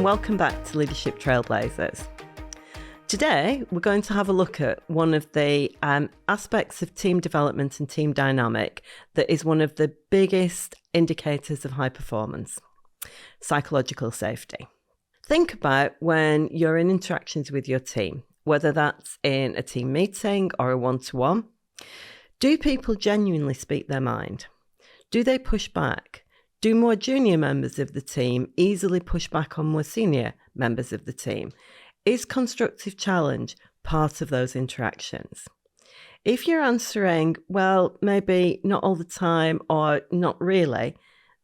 and welcome back to Leadership Trailblazers. Today, we're going to have a look at one of the aspects of team development and team dynamic that is one of the biggest indicators of high performance: psychological safety. Think about when you're in interactions with your team, whether that's in a team meeting or a one-to-one. Do people genuinely speak their mind? Do they push back? Do more junior members of the team easily push back on more senior members of the team? Is constructive challenge part of those interactions? If you're answering, well, maybe not all the time or not really,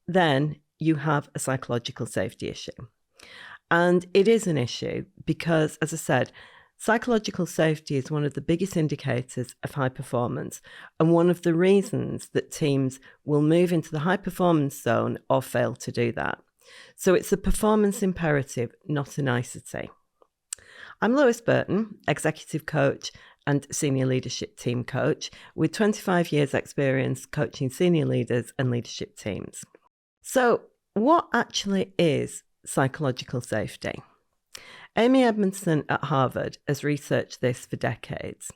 then you have a psychological safety issue. And it is an issue because, as I said, psychological safety is one of the biggest indicators of high performance and one of the reasons that teams will move into the high performance zone or fail to do that. So it's a performance imperative, not a nicety. I'm Lois Burton, executive coach and senior leadership team coach with 25 years experience coaching senior leaders and leadership teams. So what actually is psychological safety? Amy Edmondson at Harvard has researched this for decades,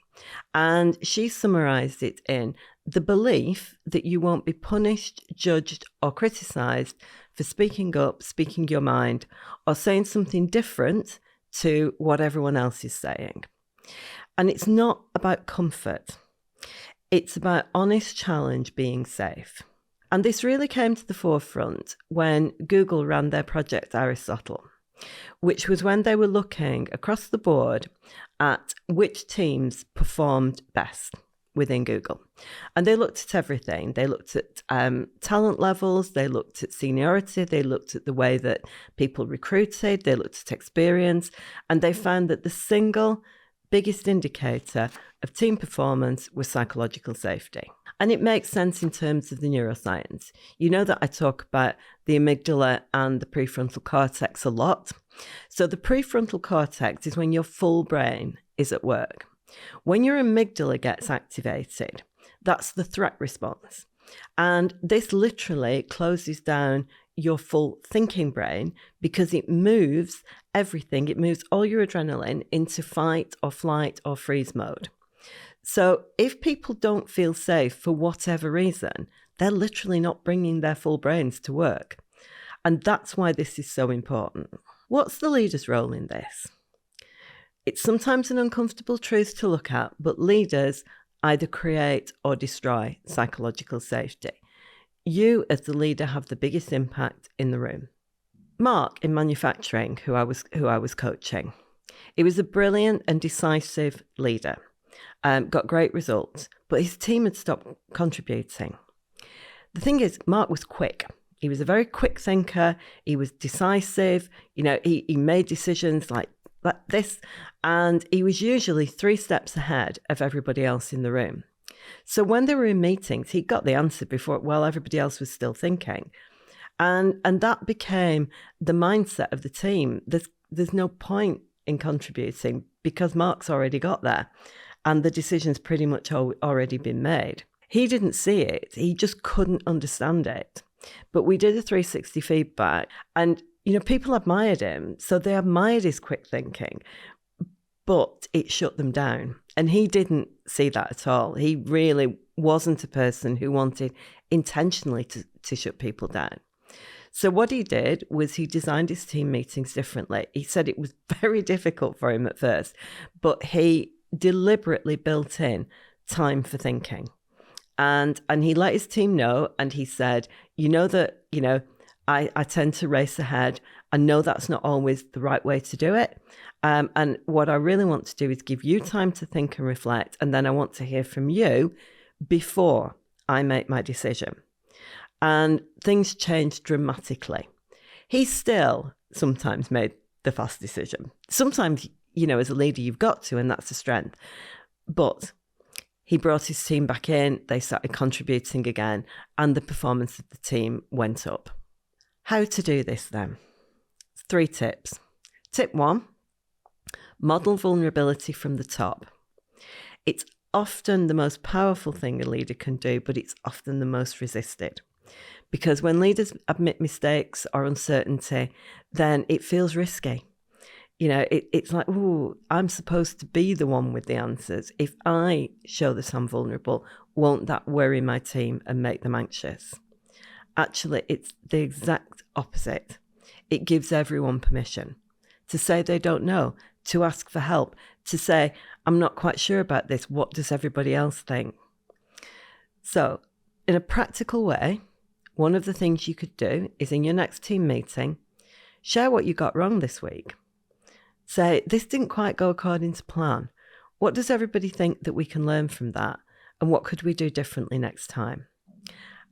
and she summarized it in the belief that you won't be punished, judged, or criticized for speaking up, speaking your mind, or saying something different to what everyone else is saying. And it's not about comfort. It's about honest challenge being safe. And this really came to the forefront when Google ran their project Aristotle, which was when they were looking across the board at which teams performed best within Google. And they looked at everything. They looked at talent levels, they looked at seniority, they looked at the way that people recruited, they looked at experience, and they found that the single biggest indicator of team performance was psychological safety. And it makes sense in terms of the neuroscience. You know that I talk about the amygdala and the prefrontal cortex a lot. So the prefrontal cortex is when your full brain is at work. When your amygdala gets activated, that's the threat response. And this literally closes down your full thinking brain because it moves everything. It moves all your adrenaline into fight or flight or freeze mode. So if people don't feel safe for whatever reason, they're literally not bringing their full brains to work. And that's why this is so important. What's the leader's role in this? It's sometimes an uncomfortable truth to look at, but leaders either create or destroy psychological safety. You as the leader have the biggest impact in the room. Mark in manufacturing, who I was coaching, he was a brilliant and decisive leader. Got great results, but his team had stopped contributing. The thing is, Mark was quick. He was a very quick thinker. He was decisive. He made decisions like this, and he was usually 3 steps ahead of everybody else in the room. So when they were in meetings, he got the answer while everybody else was still thinking. And that became the mindset of the team. There's no point in contributing because Mark's already got there. And the decision's pretty much already been made. He didn't see it. He just couldn't understand it. But we did a 360 feedback and, people admired him. So they admired his quick thinking, but it shut them down. And he didn't see that at all. He really wasn't a person who wanted intentionally to shut people down. So what he did was he designed his team meetings differently. He said it was very difficult for him at first, but he deliberately built in time for thinking. And he let his team know, and he said, I tend to race ahead. I know that's not always the right way to do it. And what I really want to do is give you time to think and reflect. And then I want to hear from you before I make my decision. And things changed dramatically. He still sometimes made the fast decision. Sometimes, as a leader, you've got to, and that's a strength. But he brought his team back in, they started contributing again, and the performance of the team went up. How to do this then? 3 tips. Tip 1, model vulnerability from the top. It's often the most powerful thing a leader can do, but it's often the most resisted. Because when leaders admit mistakes or uncertainty, then it feels risky. It's like, oh, I'm supposed to be the one with the answers. If I show this I'm vulnerable, won't that worry my team and make them anxious? Actually, it's the exact opposite. It gives everyone permission to say they don't know, to ask for help, to say, I'm not quite sure about this. What does everybody else think? So, in a practical way, one of the things you could do is in your next team meeting, share what you got wrong this week. Say, this didn't quite go according to plan. What does everybody think that we can learn from that? And what could we do differently next time?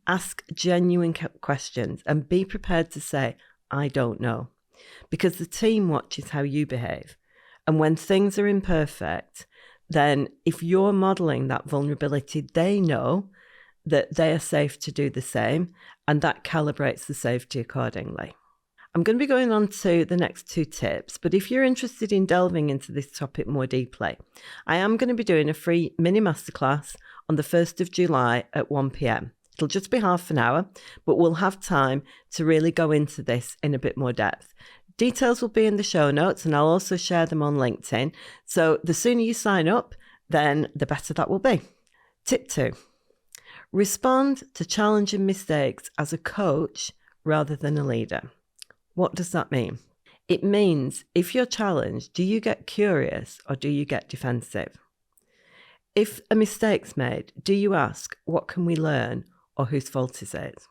Ask genuine questions and be prepared to say, I don't know. Because the team watches how you behave. And when things are imperfect, then if you're modeling that vulnerability, they know that they are safe to do the same, and that calibrates the safety accordingly. I'm going to be going on to the next 2 tips, but if you're interested in delving into this topic more deeply, I am going to be doing a free mini masterclass on the 1st of July at 1 p.m. It'll just be half an hour, but we'll have time to really go into this in a bit more depth. Details will be in the show notes, and I'll also share them on LinkedIn. So the sooner you sign up, then the better that will be. Tip 2. Respond to challenging mistakes as a coach rather than a leader. What does that mean? It means if you're challenged, do you get curious or do you get defensive? If a mistake's made, do you ask, what can we learn, or whose fault is it?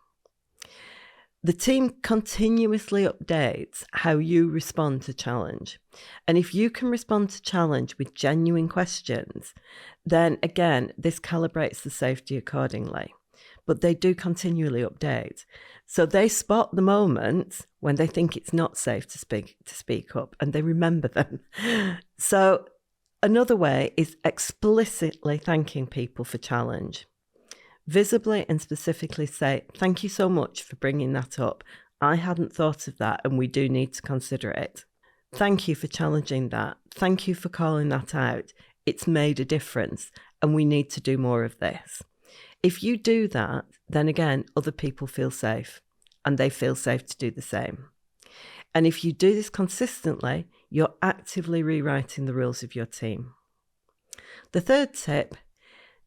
The team continuously updates how you respond to challenge. And if you can respond to challenge with genuine questions, then again, this calibrates the safety accordingly. But they do continually update. So they spot the moments when they think it's not safe to speak up, and they remember them. So another way is explicitly thanking people for challenge. Visibly and specifically say, thank you so much for bringing that up. I hadn't thought of that, and we do need to consider it. Thank you for challenging that. Thank you for calling that out. It's made a difference, and we need to do more of this. If you do that, then again, other people feel safe, and they feel safe to do the same. And if you do this consistently, you're actively rewriting the rules of your team. The 3rd tip,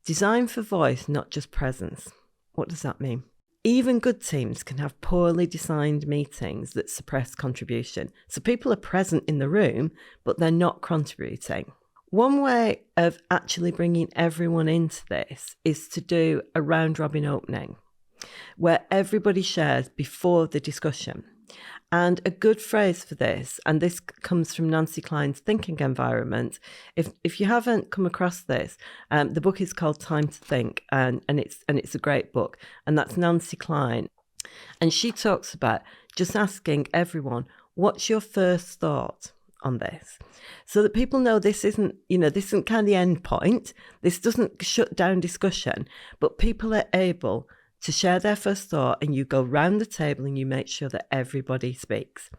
design for voice, not just presence. What does that mean? Even good teams can have poorly designed meetings that suppress contribution. So people are present in the room, but they're not contributing. One way of actually bringing everyone into this is to do a round-robin opening where everybody shares before the discussion. And a good phrase for this, and this comes from Nancy Kline's Thinking Environment. If you haven't come across this, the book is called Time to Think, and it's a great book. And that's Nancy Kline. And she talks about just asking everyone, what's your first thought on this? So that people know this isn't kind of the end point. This doesn't shut down discussion, but people are able to share their first thought, and you go round the table and you make sure that everybody speaks.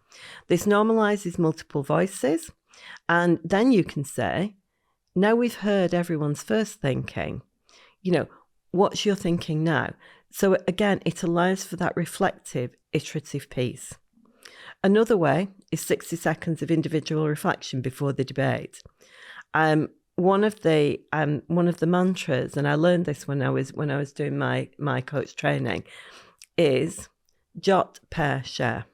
This normalizes multiple voices, and then you can say, now we've heard everyone's first thinking, what's your thinking now? So again, it allows for that reflective, iterative piece. Another way is 60 seconds of individual reflection before the debate. One of the mantras, and I learned this when I was doing my coach training, is jot, pair, share.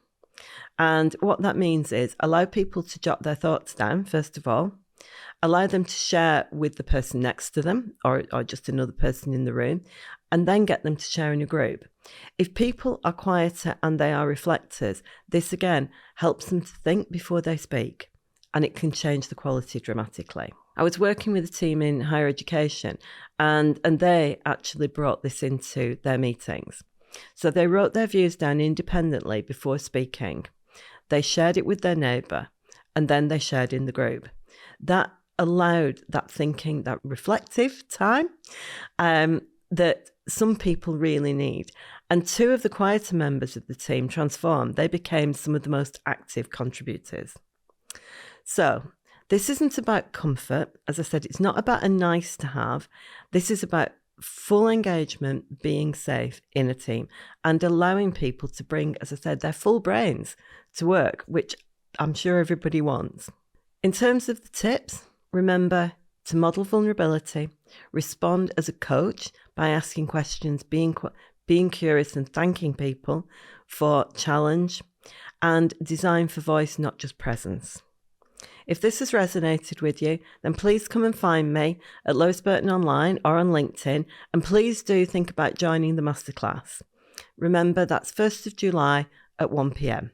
And what that means is allow people to jot their thoughts down, first of all, allow them to share with the person next to them or just another person in the room, and then get them to share in a group. If people are quieter and they are reflectors, this again helps them to think before they speak, and it can change the quality dramatically. I was working with a team in higher education, and they actually brought this into their meetings. So they wrote their views down independently before speaking. They shared it with their neighbour, and then they shared in the group. That allowed that thinking, that reflective time that some people really need. And 2 of the quieter members of the team transformed. They became some of the most active contributors. So this isn't about comfort. As I said, it's not about a nice to have. This is about full engagement, being safe in a team, and allowing people to bring, as I said, their full brains to work, which I'm sure everybody wants. In terms of the tips, remember to model vulnerability, respond as a coach by asking questions, being curious and thanking people for challenge, and design for voice, not just presence. If this has resonated with you, then please come and find me at Lois Burton Online or on LinkedIn, and please do think about joining the masterclass. Remember, that's 1st of July at 1 p.m.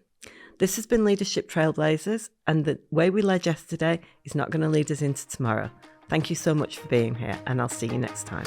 This has been Leadership Trailblazers, and the way we led yesterday is not going to lead us into tomorrow. Thank you so much for being here, and I'll see you next time.